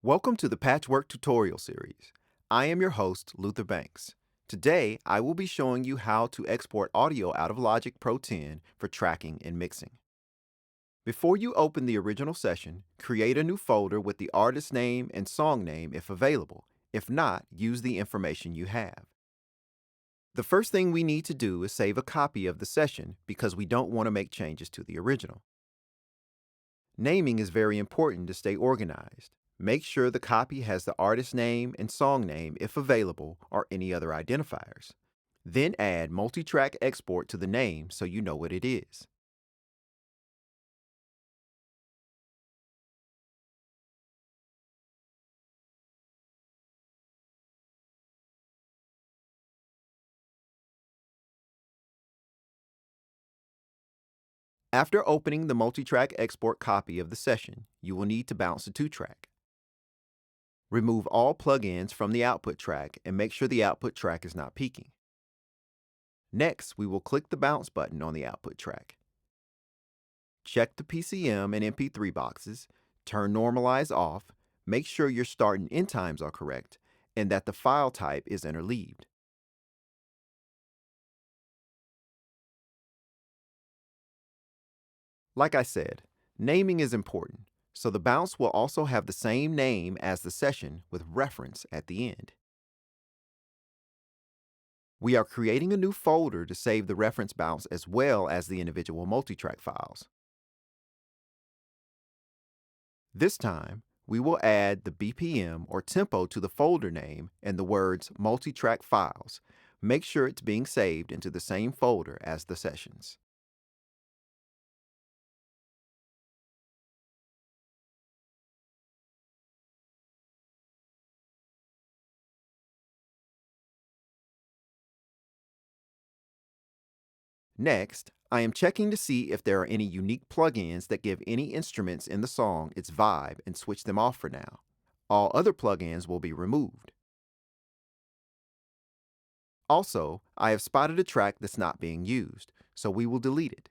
Welcome to the Patchwork tutorial series. I am your host, Luther Banks. Today, I will be showing you how to export audio out of Logic Pro 10 for tracking and mixing. Before you open the original session, create a new folder with the artist name and song name if available. If not, use the information you have. The first thing we need to do is save a copy of the session because we don't want to make changes to the original. Naming is very important to stay organized. Make sure the copy has the artist name and song name if available or any other identifiers. Then add multi-track export to the name so you know what it is. After opening the multi-track export copy of the session, you will need to bounce the 2-track. Remove all plugins from the output track and make sure the output track is not peaking. Next, we will click the bounce button on the output track. Check the PCM and MP3 boxes, turn normalize off, make sure your start and end times are correct, and that the file type is interleaved. Like I said, naming is important, so the bounce will also have the same name as the session with reference at the end. We are creating a new folder to save the reference bounce as well as the individual multitrack files. This time, we will add the BPM or tempo to the folder name and the words Multitrack Files. Make sure it's being saved into the same folder as the sessions. Next, I am checking to see if there are any unique plugins that give any instruments in the song its vibe and switch them off for now. All other plugins will be removed. Also, I have spotted a track that's not being used, so we will delete it.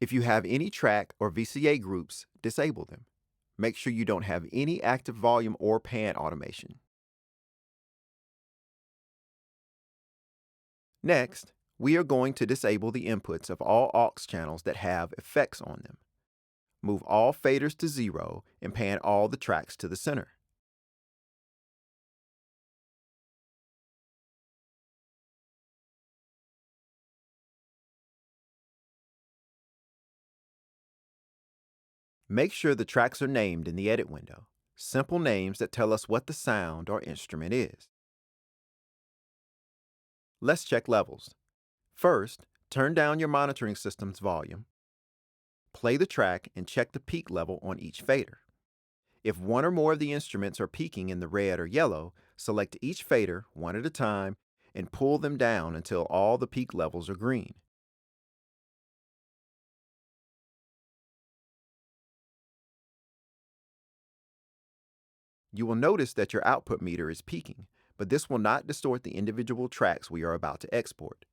If you have any track or VCA groups, disable them. Make sure you don't have any active volume or pan automation. Next, we are going to disable the inputs of all aux channels that have effects on them. Move all faders to 0 and pan all the tracks to the center. Make sure the tracks are named in the edit window, simple names that tell us what the sound or instrument is. Let's check levels. First, turn down your monitoring system's volume. Play the track and check the peak level on each fader. If one or more of the instruments are peaking in the red or yellow, select each fader one at a time and pull them down until all the peak levels are green. You will notice that your output meter is peaking, but this will not distort the individual tracks we are about to export.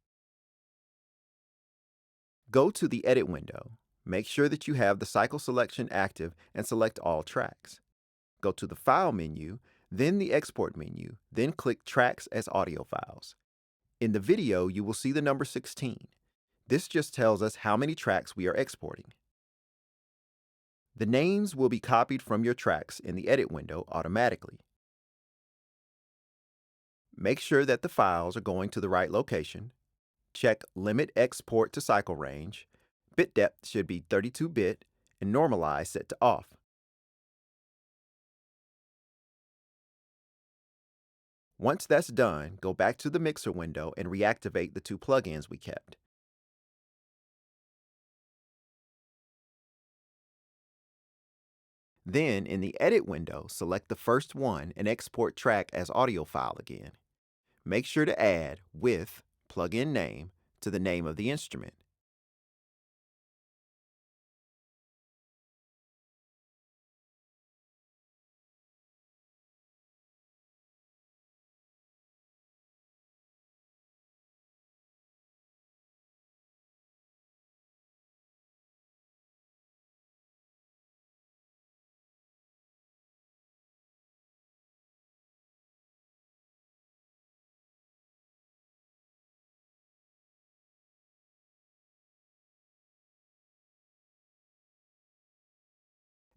Go to the Edit window. Make sure that you have the cycle selection active and select all tracks. Go to the File menu, then the Export menu, then click Tracks as Audio Files. In the video, you will see the number 16. This just tells us how many tracks we are exporting. The names will be copied from your tracks in the Edit window automatically. Make sure that the files are going to the right location. Check Limit Export to Cycle Range. Bit depth should be 32-bit and Normalize set to off. Once that's done, go back to the mixer window and reactivate the 2 plugins we kept. Then, in the Edit window, select the first one and export track as audio file again. Make sure to add with plugin name to the name of the instrument.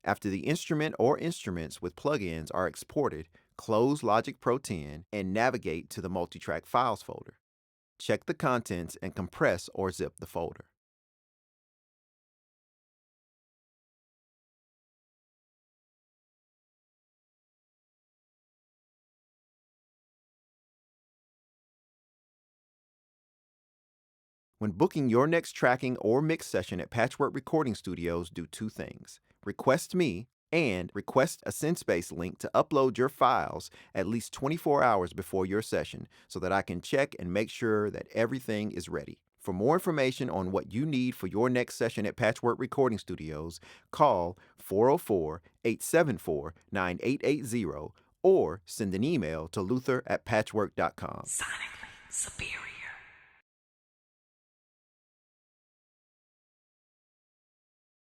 After the instrument or instruments with plugins are exported, close Logic Pro 10 and navigate to the Multitrack Files folder. Check the contents and compress or zip the folder. When booking your next tracking or mix session at Patchwork Recording Studios, do two things: request me and request a Senspace link to upload your files at least 24 hours before your session so that I can check and make sure that everything is ready. For more information on what you need for your next session at Patchwork Recording Studios, call 404-874-9880 or send an email to luther@patchwork.com. Sonically superior.